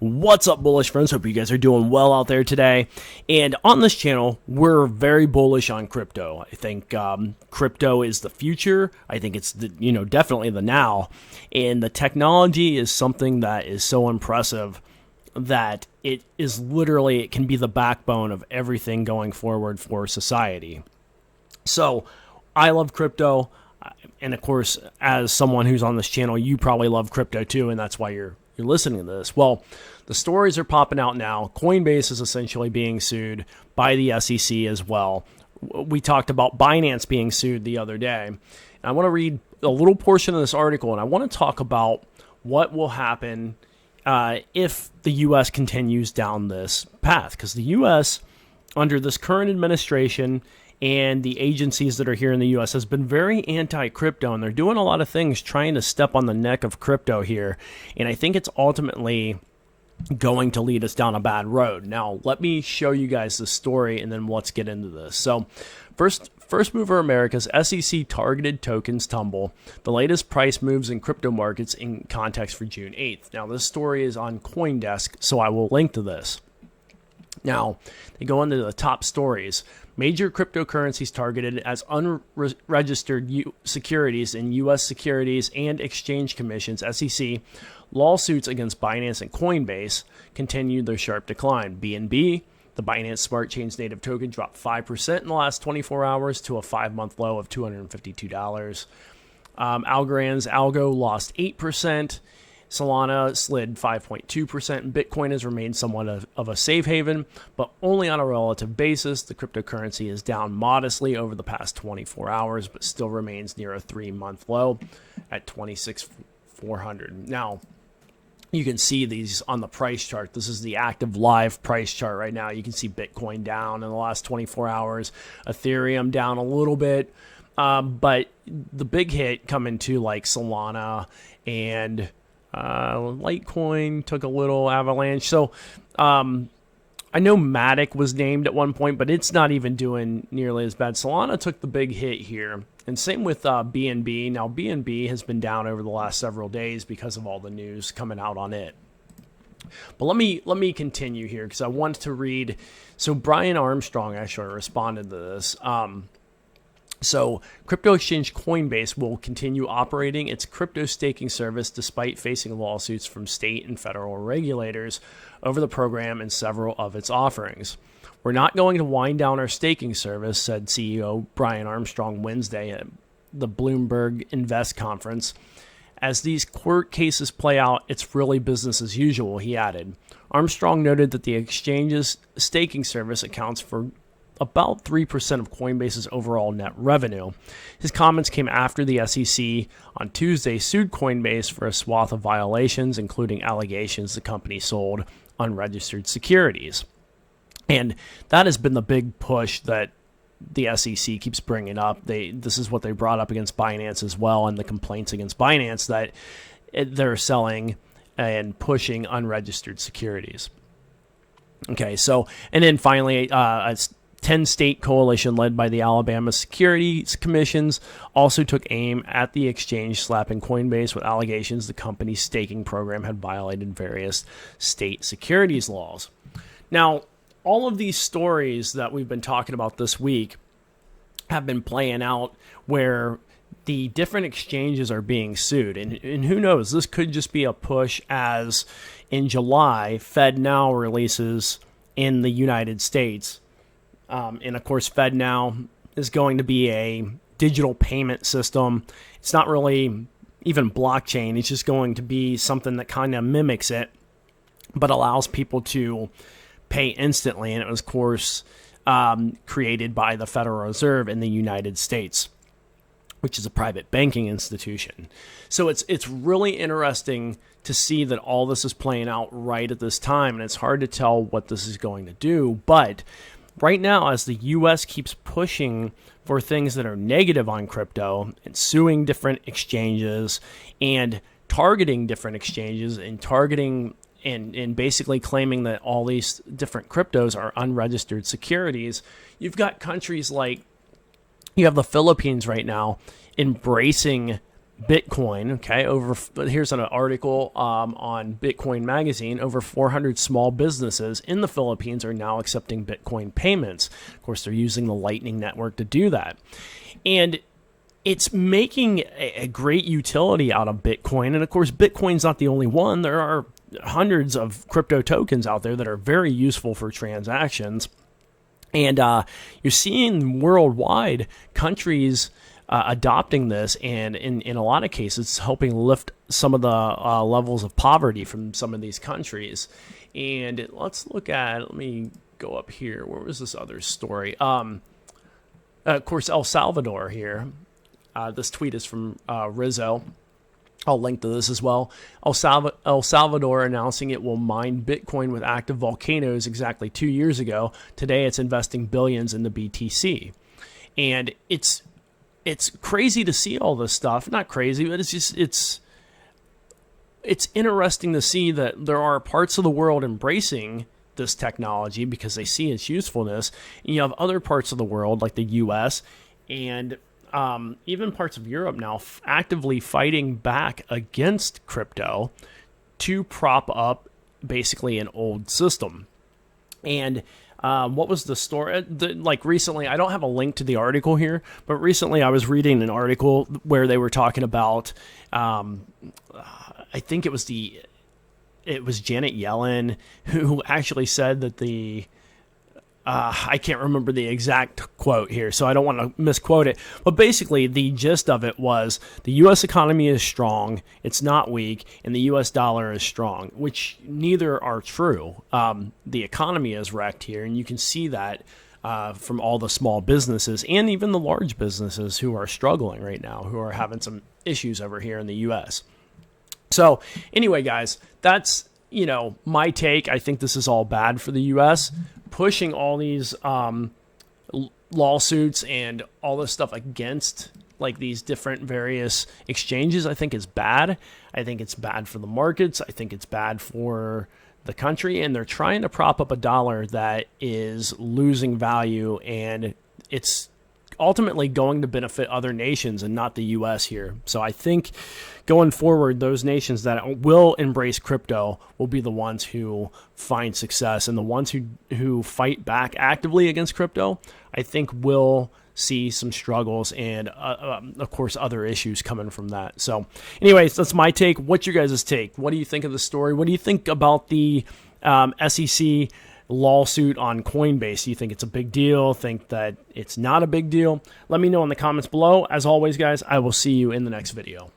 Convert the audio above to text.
What's up, bullish friends? Hope you guys are doing well out there today. And on this channel, we're very bullish on crypto. I think crypto is the future. I think it's definitely the now. And the technology is something that is so impressive that it can be the backbone of everything going forward for society. So I love crypto. And of course, as someone who's on this channel, you probably love crypto too, and that's why you're listening to this. Well, the stories are popping out now. Coinbase is essentially being sued by the SEC as well. We talked about Binance being sued the other day. And I want to read a little portion of this article, and I want to talk about what will happen if the U.S. continues down this path. Because the U.S., under this current administration and the agencies that are here in the U.S. has been very anti-crypto, and they're doing a lot of things trying to step on the neck of crypto here. And I think it's ultimately going to lead us down a bad road. Now, let me show you guys the story, and then let's get into this. So, First Mover America's SEC targeted tokens tumble. The latest price moves in crypto markets in context for June 8th. Now, this story is on CoinDesk, so I will link to this. Now, they go into the top stories. Major cryptocurrencies targeted as unregistered securities in U.S. Securities and Exchange Commission's SEC lawsuits against Binance and Coinbase continued their sharp decline. BNB, the Binance Smart Chain's native token, dropped 5% in the last 24 hours to a 5-month low of $252. Algorand's Algo lost 8%. Solana slid 5.2%, and Bitcoin has remained somewhat of a safe haven, but only on a relative basis. The cryptocurrency is down modestly over the past 24 hours, but still remains near a 3-month low at 26,400. Now, you can see these on the price chart. This is the active live price chart right now. You can see Bitcoin down in the last 24 hours, Ethereum down a little bit, but the big hit coming to like Solana and Litecoin took a little avalanche. So I know Matic was named at one point, but it's not even doing nearly as bad. Solana took the big hit here, and same with BNB. Now BNB has been down over the last several days because of all the news coming out on it. But let me continue here because I want to read. So Brian Armstrong actually responded to this. So, crypto exchange Coinbase will continue operating its crypto staking service despite facing lawsuits from state and federal regulators over the program and several of its offerings. We're not going to wind down our staking service, said CEO Brian Armstrong Wednesday at the Bloomberg Invest conference. As these court cases play out, it's really business as usual, he added. Armstrong noted that the exchange's staking service accounts for about 3% of Coinbase's overall net revenue. His comments came after the SEC on Tuesday sued Coinbase for a swath of violations, including allegations the company sold unregistered securities. And that has been the big push that the SEC keeps bringing up. This is what they brought up against Binance as well, and the complaints against Binance that they're selling and pushing unregistered securities. Okay, so, and then finally, 10-state coalition led by the Alabama Securities Commissions also took aim at the exchange, slapping Coinbase with allegations the company's staking program had violated various state securities laws. Now, all of these stories that we've been talking about this week have been playing out where the different exchanges are being sued. And who knows, this could just be a push as in July, FedNow releases in the United States. And of course, FedNow is going to be a digital payment system. It's not really even blockchain. It's just going to be something that kind of mimics it, but allows people to pay instantly. And it was, of course, created by the Federal Reserve in the United States, which is a private banking institution. So it's really interesting to see that all this is playing out right at this time. And it's hard to tell what this is going to do. But right now, as the U.S. keeps pushing for things that are negative on crypto and suing different exchanges and targeting different exchanges and targeting and basically claiming that all these different cryptos are unregistered securities, you've got countries like, you have the Philippines right now embracing Bitcoin, okay, here's an article on Bitcoin Magazine. Over 400 small businesses in the Philippines are now accepting Bitcoin payments. Of course, they're using the Lightning Network to do that. And it's making a great utility out of Bitcoin. And of course, Bitcoin's not the only one. There are hundreds of crypto tokens out there that are very useful for transactions. And you're seeing worldwide countries adopting this, and in a lot of cases, it's helping lift some of the levels of poverty from some of these countries. And let me go up here. Where was this other story? Of course, El Salvador here. This tweet is from Rizzo. I'll link to this as well. El Salvador announcing it will mine Bitcoin with active volcanoes exactly 2 years ago. Today, it's investing billions in the BTC. And it's crazy to see all this stuff. Not crazy, but it's interesting to see that there are parts of the world embracing this technology because they see its usefulness. And you have other parts of the world, like the U.S., and even parts of Europe now actively fighting back against crypto to prop up basically an old system. And what was the story? Like recently, I don't have a link to the article here, but recently I was reading an article where they were talking about, I think it was Janet Yellen who actually said that I can't remember the exact quote here, so I don't want to misquote it. But basically, the gist of it was the U.S. economy is strong, it's not weak, and the U.S. dollar is strong, which neither are true. The economy is wrecked here, and you can see that from all the small businesses and even the large businesses who are struggling right now, who are having some issues over here in the U.S. So anyway, guys, that's my take. I think this is all bad for the U.S. Pushing all these lawsuits and all this stuff against like these different various exchanges, I think is bad. I think it's bad for the markets. I think it's bad for the country, and they're trying to prop up a dollar that is losing value, and it's ultimately going to benefit other nations and not the U.S. here. So I think going forward, those nations that will embrace crypto will be the ones who find success, and the ones who fight back actively against crypto, I think will see some struggles and, of course, other issues coming from that. So anyways, that's my take. What's your guys' take? What do you think of the story? What do you think about the SEC lawsuit on Coinbase? Do you think it's a big deal? Think that it's not a big deal? Let me know in the comments below. As always, guys, I will see you in the next video.